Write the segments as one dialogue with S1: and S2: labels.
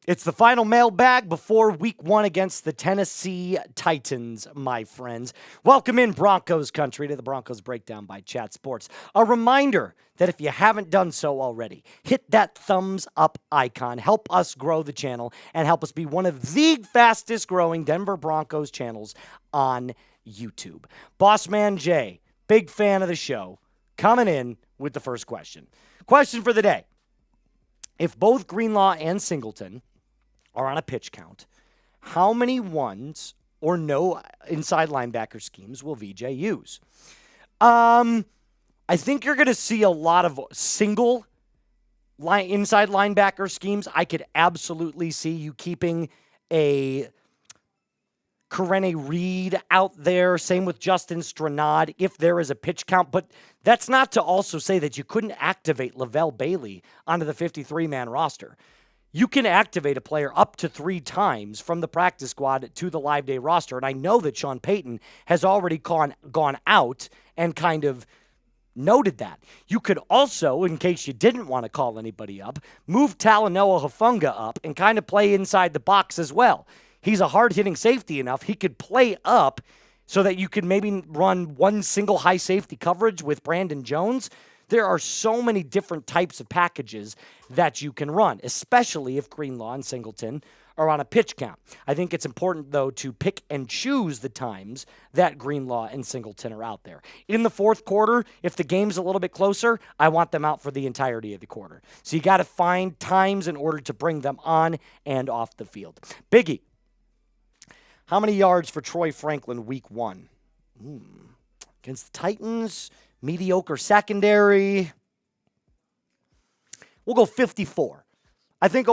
S1: It's the final mailbag before week 1 against the Tennessee Titans, my friends. Welcome in Broncos Country to the Broncos Breakdown by Chat Sports. A reminder that if you haven't done so already, hit that thumbs up icon. Help us grow the channel and help us be one of the fastest growing Denver Broncos channels on YouTube. Bossman Jay, big fan of the show, coming in with the first question. Question for the day. If both Greenlaw and Singleton are on a pitch count, how many ones or no inside linebacker schemes will VJ use? I think you're going to see a lot of single inside linebacker schemes. I could absolutely see you keeping a Karene Reed out there. Same with Justin Stranad if there is a pitch count. But that's not to also say that you couldn't activate Lavelle Bailey onto the 53-man roster. You can activate a player up to 3 times from the practice squad to the live day roster. And I know that Sean Payton has already gone out and kind of noted that. You could also, in case you didn't want to call anybody up, move Talanoa Hufanga up and kind of play inside the box as well. He's a hard-hitting safety enough. He could play up so that you could maybe run one single high safety coverage with Brandon Jones. There are so many different types of packages that you can run, especially if Greenlaw and Singleton are on a pitch count. I think it's important, though, to pick and choose the times that Greenlaw and Singleton are out there. In the fourth quarter, if the game's a little bit closer, I want them out for the entirety of the quarter. So you got to find times in order to bring them on and off the field. Biggie, how many yards for Troy Franklin week 1? Against the Titans, mediocre secondary. We'll go 54. I think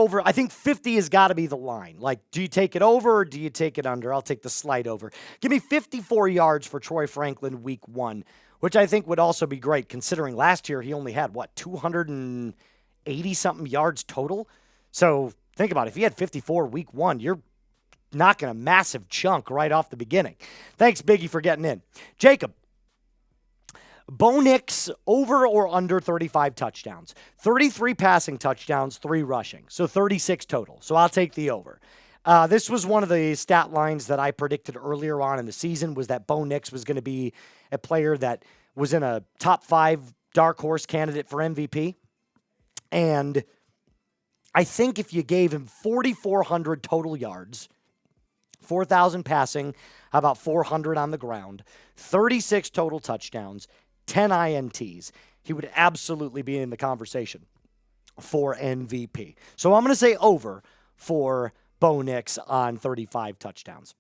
S1: 50 has got to be the line. Like, do you take it over or do you take it under? I'll take the slight over. Give me 54 yards for Troy Franklin week 1, which I think would also be great considering last year he only had, 280-something yards total? So think about it. If he had 54 week 1, you're knocking a massive chunk right off the beginning. Thanks, Biggie, for getting in. Jacob, Bo Nix over or under 35 touchdowns. 33 passing touchdowns, 3 rushing. So 36 total. So I'll take the over. This was one of the stat lines that I predicted earlier on in the season, was that Bo Nix was going to be a player that was in a top 5 dark horse candidate for MVP. And I think if you gave him 4,400 total yards, 4,000 passing, how about 400 on the ground, 36 total touchdowns, 10 INTs, he would absolutely be in the conversation for MVP. So I'm going to say over for Bo Nix on 35 touchdowns.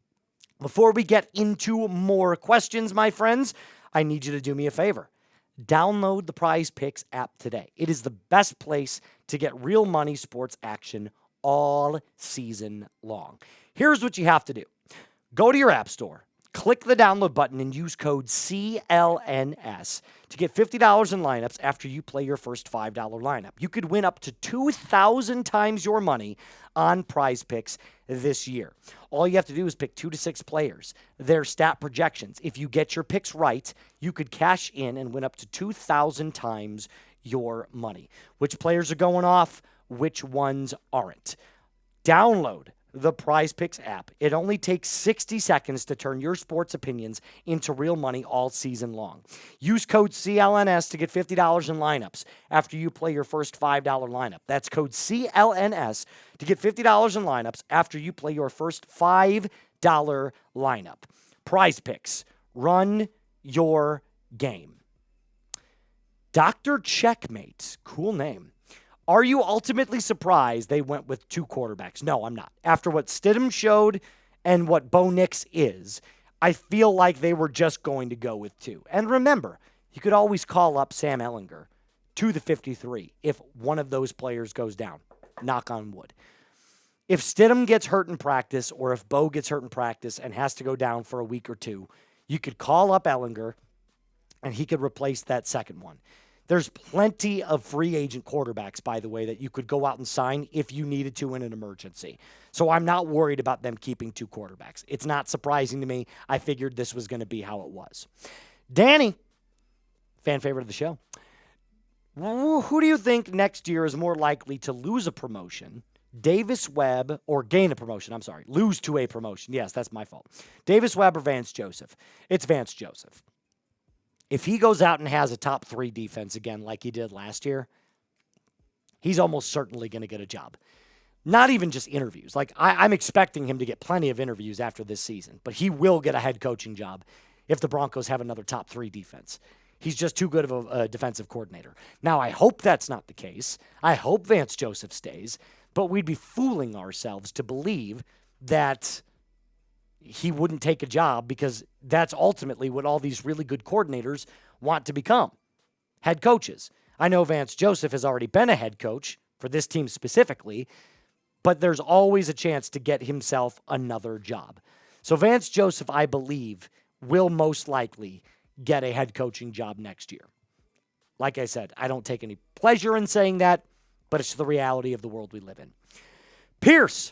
S1: Before we get into more questions, my friends, I need you to do me a favor. Download the PrizePicks app today. It is the best place to get real money sports action all season long. Here's what you have to do. Go to your app store, click the download button, and use code CLNS to get $50 in lineups after you play your first $5 lineup. You could win up to 2,000 times your money on PrizePicks this year. All you have to do is pick 2 to 6 players, their stat projections. If you get your picks right, you could cash in and win up to 2,000 times your money. Which players are going off? Which ones aren't? Download the PrizePicks app. It only takes 60 seconds to turn your sports opinions into real money all season long. Use code CLNS to get $50 in lineups after you play your first $5 lineup. That's code CLNS to get $50 in lineups after you play your first $5 lineup. PrizePicks. Run your game. Dr. Checkmate. Cool name. Are you ultimately surprised they went with 2 quarterbacks? No, I'm not. After what Stidham showed and what Bo Nix is, I feel like they were just going to go with 2. And remember, you could always call up Sam Ehlinger to the 53 if one of those players goes down. Knock on wood. If Stidham gets hurt in practice or if Bo gets hurt in practice and has to go down for a week or 2, you could call up Ehlinger and he could replace that second one. There's plenty of free agent quarterbacks, by the way, that you could go out and sign if you needed to in an emergency. So I'm not worried about them keeping 2 quarterbacks. It's not surprising to me. I figured this was going to be how it was. Danny, fan favorite of the show. Who do you think next year is more likely to lose a promotion, Davis Webb, or gain a promotion, I'm sorry, lose to a promotion. Yes, that's my fault. Davis Webb or Vance Joseph. It's Vance Joseph. If he goes out and has a top 3 defense again like he did last year, he's almost certainly going to get a job. Not even just interviews. Like, I'm expecting him to get plenty of interviews after this season, but he will get a head coaching job if the Broncos have another top 3 defense. He's just too good of a defensive coordinator. Now, I hope that's not the case. I hope Vance Joseph stays, but we'd be fooling ourselves to believe that he wouldn't take a job, because that's ultimately what all these really good coordinators want to become, head coaches. I know Vance Joseph has already been a head coach for this team specifically, but there's always a chance to get himself another job. So Vance Joseph, I believe, will most likely get a head coaching job next year. Like I said, I don't take any pleasure in saying that, but it's the reality of the world we live in. Pierce,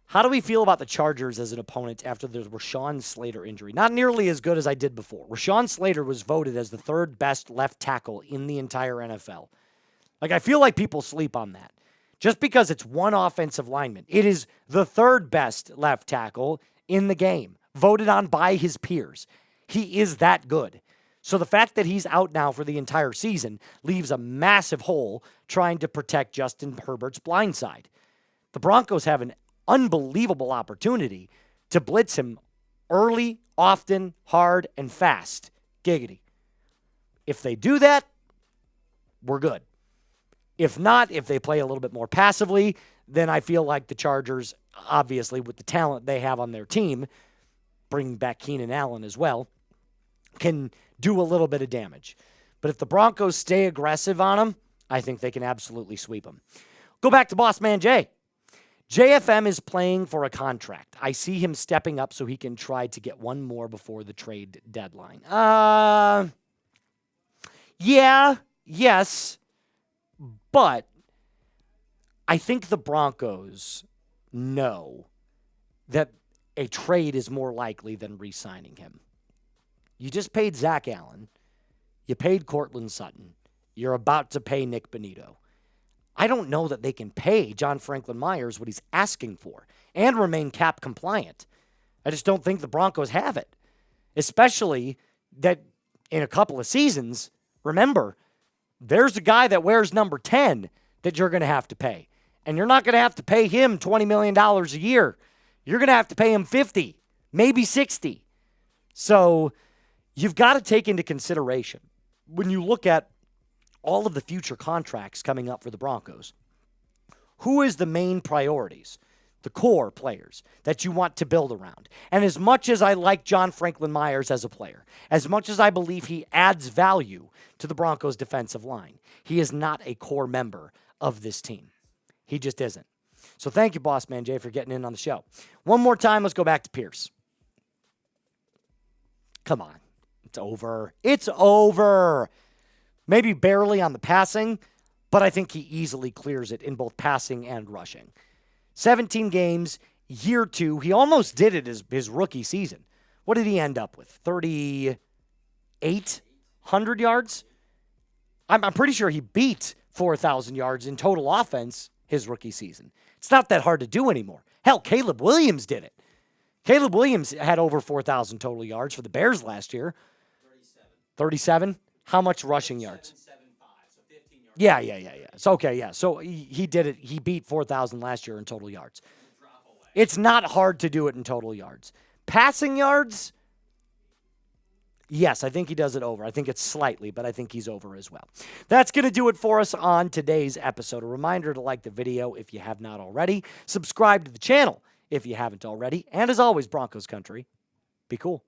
S1: how do we feel about the Chargers as an opponent after the Rashawn Slater injury? Not nearly as good as I did before. Rashawn Slater was voted as the 3rd best left tackle in the entire NFL. Like, I feel like people sleep on that. Just because it's one offensive lineman, it is the 3rd best left tackle in the game, voted on by his peers. He is that good. So the fact that he's out now for the entire season leaves a massive hole trying to protect Justin Herbert's blind side. The Broncos have an unbelievable opportunity to blitz him early, often, hard, and fast. Giggity. If they do that, we're good. If not, if they play a little bit more passively, then I feel like the Chargers, obviously with the talent they have on their team, bringing back Keenan Allen as well, can do a little bit of damage. But if the Broncos stay aggressive on them, I think they can absolutely sweep them. Go back to Boss Man Jay. JFM is playing for a contract. I see him stepping up so he can try to get one more before the trade deadline. Yes. But I think the Broncos know that a trade is more likely than re-signing him. You just paid Zach Allen. You paid Cortland Sutton. You're about to pay Nick Bonito. I don't know that they can pay John Franklin Myers what he's asking for and remain cap compliant. I just don't think the Broncos have it. Especially that in a couple of seasons, remember, there's a guy that wears number 10 that you're going to have to pay. And you're not going to have to pay him $20 million a year. You're going to have to pay him 50, maybe 60. So you've got to take into consideration when you look at all of the future contracts coming up for the Broncos, who is the main priorities? The core players that you want to build around. And as much as I like John Franklin Myers as a player, as much as I believe he adds value to the Broncos defensive line, he is not a core member of this team. He just isn't. So thank you, Boss Man Jay, for getting in on the show. One more time, let's go back to Pierce. Come on. It's over. It's over. Maybe barely on the passing, but I think he easily clears it in both passing and rushing. 17 games, year 2. He almost did it his rookie season. What did he end up with? 3,800 yards? I'm pretty sure he beat 4,000 yards in total offense his rookie season. It's not that hard to do anymore. Hell, Caleb Williams did it. Caleb Williams had over 4,000 total yards for the Bears last year. 37? How much rushing yards?
S2: 775, so 15 yards.
S1: Yeah. It's okay, yeah. So he did it. He beat 4,000 last year in total yards. It's not hard to do it in total yards. Passing yards, yes, I think he does it over. I think it's slightly, but I think he's over as well. That's going to do it for us on today's episode. A reminder to like the video if you have not already. Subscribe to the channel if you haven't already. And as always, Broncos Country, be cool.